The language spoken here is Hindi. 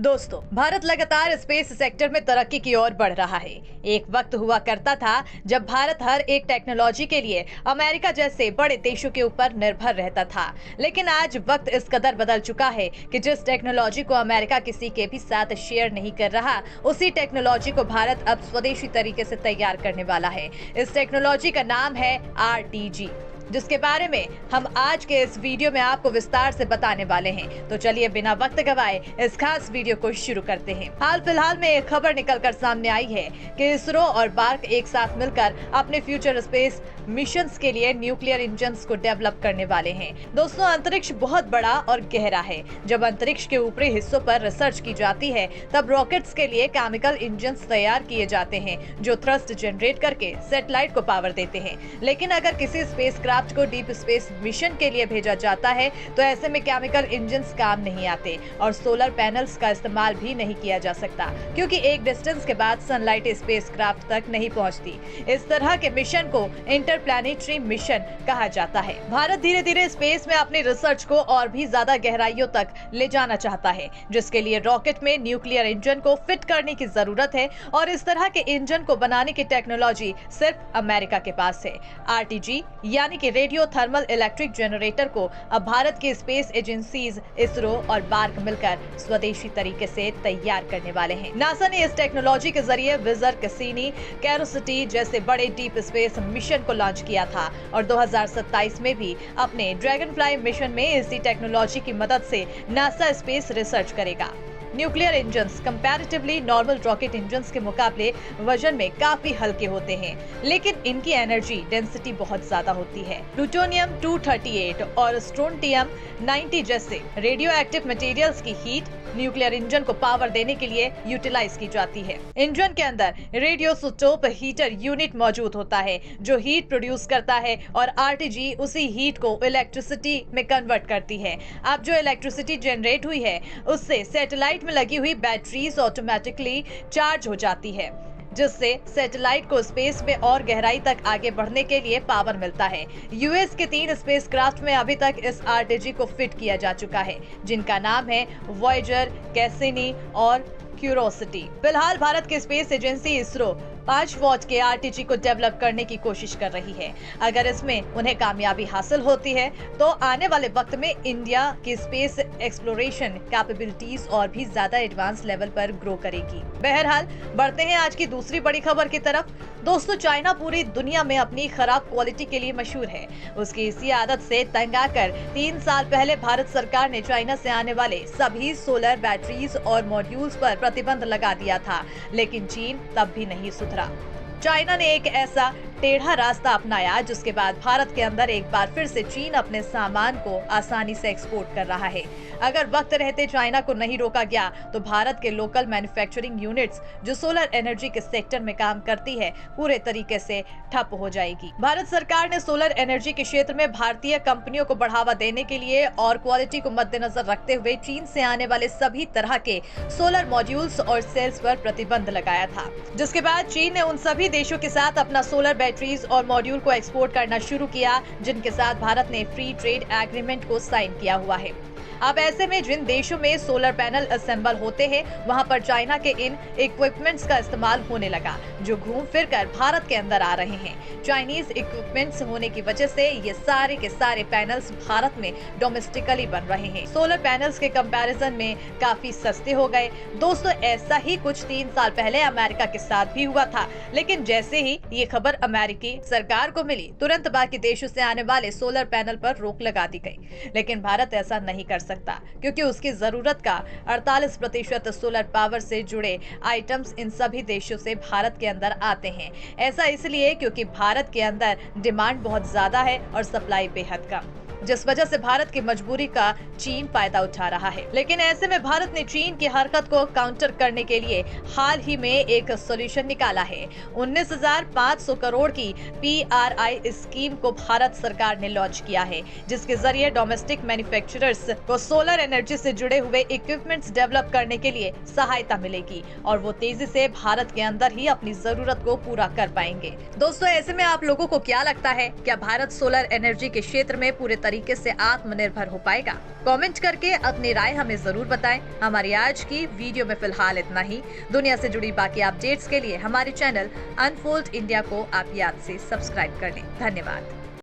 दोस्तों, भारत लगातार स्पेस सेक्टर में तरक्की की ओर बढ़ रहा है। एक वक्त हुआ करता था जब भारत हर एक टेक्नोलॉजी के लिए अमेरिका जैसे बड़े देशों के ऊपर निर्भर रहता था। लेकिन आज वक्त इस कदर बदल चुका है कि जिस टेक्नोलॉजी को अमेरिका किसी के भी साथ शेयर नहीं कर रहा, उसी टेक्नोलॉजी को भारत अब स्वदेशी तरीके से तैयार करने वाला है। इस टेक्नोलॉजी का नाम है RTG, जिसके बारे में हम आज के इस वीडियो में आपको विस्तार से बताने वाले हैं। तो चलिए बिना वक्त गवाए इस खास वीडियो को शुरू करते हैं। हाल फिलहाल में एक खबर निकलकर सामने आई है कि इसरो और बार्क एक साथ मिलकर अपने फ्यूचर स्पेस मिशंस के लिए न्यूक्लियर इंजन्स को डेवलप करने वाले हैं। दोस्तों, अंतरिक्ष बहुत बड़ा और गहरा है। जब अंतरिक्ष के ऊपरी हिस्सों पर रिसर्च की जाती है, तब रॉकेट्स के लिए केमिकल इंजन्स तैयार किए जाते हैं जो थ्रस्ट जनरेट करके सैटेलाइट को पावर देते हैं। लेकिन अगर किसी स्पेसक्राफ्ट को डीप स्पेस मिशन के लिए भेजा जाता है तो ऐसे में केमिकल इंजन्स काम नहीं आते और सोलर पैनल्स का इस्तेमाल भी नहीं किया जा सकता, क्योंकि एक डिस्टेंस के बाद सनलाइट स्पेसक्राफ्ट तक नहीं पहुंचती। इस तरह के मिशन को इंटरप्लैनेटरी मिशन कहा जाता है। भारत धीरे धीरे स्पेस में अपनी रिसर्च को और भी ज्यादा गहराइयों तक ले जाना चाहता है, जिसके लिए रॉकेट में न्यूक्लियर इंजन को फिट करने की जरूरत है और इस तरह के इंजन को बनाने की टेक्नोलॉजी सिर्फ अमेरिका के पास है। RTG यानी कि रेडियो थर्मल इलेक्ट्रिक जनरेटर को अब भारत की स्पेस एजेंसीज इसरो और बार्क मिलकर स्वदेशी तरीके से तैयार करने वाले हैं। नासा ने इस टेक्नोलॉजी के जरिए विजर, कैसिनी, क्यूरियोसिटी जैसे बड़े डीप स्पेस मिशन को लॉन्च किया था और 2027 में भी अपने ड्रैगनफ्लाई मिशन में इसी टेक्नोलॉजी की मदद से नासा स्पेस रिसर्च करेगा। Nuclear engines comparatively normal rocket engines के मुकाबले वजन में काफी हल्के होते हैं, लेकिन इनकी एनर्जी डेंसिटी बहुत ज्यादा होती है। प्लूटोनियम 238 और स्ट्रोंटियम 90 जैसे रेडियो एक्टिव मटेरियल्स की हीट न्यूक्लियर इंजन को पावर देने के लिए यूटिलाइज की जाती है। इंजन के अंदर रेडियोइसोटोप हीटर यूनिट मौजूद होता है जो हीट प्रोड्यूस करता है और RTG उसी हीट को इलेक्ट्रिसिटी में कन्वर्ट करती है। अब जो इलेक्ट्रिसिटी जनरेट हुई है उससे सैटेलाइट में लगी हुई बैटरीज ऑटोमेटिकली चार्ज हो जाती है, जिससे सैटेलाइट को स्पेस में और गहराई तक आगे बढ़ने के लिए पावर मिलता है। US के 3 स्पेसक्राफ्ट में अभी तक इस RTG को फिट किया जा चुका है, जिनका नाम है वॉयेजर, कैसिनी और क्यूरियोसिटी। फिलहाल भारत की स्पेस एजेंसी इसरो 5 वॉट के RTG को डेवलप करने की कोशिश कर रही है। अगर इसमें उन्हें कामयाबी हासिल होती है तो आने वाले वक्त में इंडिया की स्पेस एक्सप्लोरेशन कैपेबिलिटीज और भी ज्यादा एडवांस लेवल पर ग्रो करेगी। बहरहाल बढ़ते हैं आज की दूसरी बड़ी खबर की तरफ। दोस्तों, चाइना पूरी दुनिया में अपनी खराब क्वालिटी के लिए मशहूर है। उसकी इसी आदत से तंग आकर 3 साल पहले भारत सरकार ने चाइना से आने वाले सभी सोलर बैटरीज और मॉड्यूल्स पर प्रतिबंध लगा दिया था, लेकिन चीन तब भी नहीं सुधरा। चाइना ने एक ऐसा टेढ़ा रास्ता अपनाया जिसके बाद भारत के अंदर एक बार फिर से चीन अपने सामान को आसानी से एक्सपोर्ट कर रहा है। अगर वक्त रहते चाइना को नहीं रोका गया तो भारत के लोकल मैन्युफैक्चरिंग यूनिट्स जो सोलर एनर्जी के सेक्टर में काम करती है पूरे तरीके से ठप हो जाएगी। भारत सरकार ने सोलर एनर्जी के क्षेत्र में भारतीय कंपनियों को बढ़ावा देने के लिए और क्वालिटी को मद्देनजर रखते हुए चीन से आने वाले सभी तरह के सोलर मॉड्यूल्स और सेल्स पर प्रतिबंध लगाया था, जिसके बाद चीन ने उन सभी देशों के साथ अपना सोलर बैटरीज और मॉड्यूल को एक्सपोर्ट करना शुरू किया जिनके साथ भारत ने फ्री ट्रेड एग्रीमेंट को साइन किया हुआ है। अब ऐसे में जिन देशों में सोलर पैनल असेंबल होते हैं वहां पर चाइना के इन इक्विपमेंट्स का इस्तेमाल होने लगा, जो घूम फिर कर भारत के अंदर आ रहे हैं। चाइनीज इक्विपमेंट्स होने की वजह से ये सारे के सारे पैनल्स भारत में डोमेस्टिकली बन रहे हैं। सोलर पैनल्स के कंपैरिजन में काफी सस्ते हो गए। दोस्तों, ऐसा ही कुछ 3 साल पहले अमेरिका के साथ भी हुआ था, लेकिन जैसे ही ये खबर अमेरिकी सरकार को मिली, तुरंत बाकी देशों से आने वाले सोलर पैनल पर रोक लगा दी गई। लेकिन भारत ऐसा नहीं कर सकता, क्योंकि उसकी जरूरत का 48% सोलर पावर से जुड़े आइटम्स इन सभी देशों से भारत के अंदर आते हैं। ऐसा इसलिए क्योंकि भारत के अंदर डिमांड बहुत ज्यादा है और सप्लाई बेहद कम, जिस वजह से भारत की मजबूरी का चीन फायदा उठा रहा है। लेकिन ऐसे में भारत ने चीन की हरकत को काउंटर करने के लिए हाल ही में एक सॉल्यूशन निकाला है। 19,500 करोड़ की PRI स्कीम को भारत सरकार ने लॉन्च किया है, जिसके जरिए डोमेस्टिक मैन्युफैक्चरर्स को सोलर एनर्जी से जुड़े हुए इक्विपमेंट्स डेवलप करने के लिए सहायता मिलेगी और वो तेजी से भारत के अंदर ही अपनी जरूरत को पूरा कर पाएंगे। दोस्तों, ऐसे में आप लोगों को क्या लगता है, क्या भारत सोलर एनर्जी के क्षेत्र में पूरे तरीके से आत्मनिर्भर हो पाएगा? कमेंट करके अपनी राय हमें जरूर बताएं। हमारी आज की वीडियो में फिलहाल इतना ही। दुनिया से जुड़ी बाकी अपडेट्स के लिए हमारे चैनल अनफोल्ड इंडिया को आप याद से सब्सक्राइब कर लें। धन्यवाद।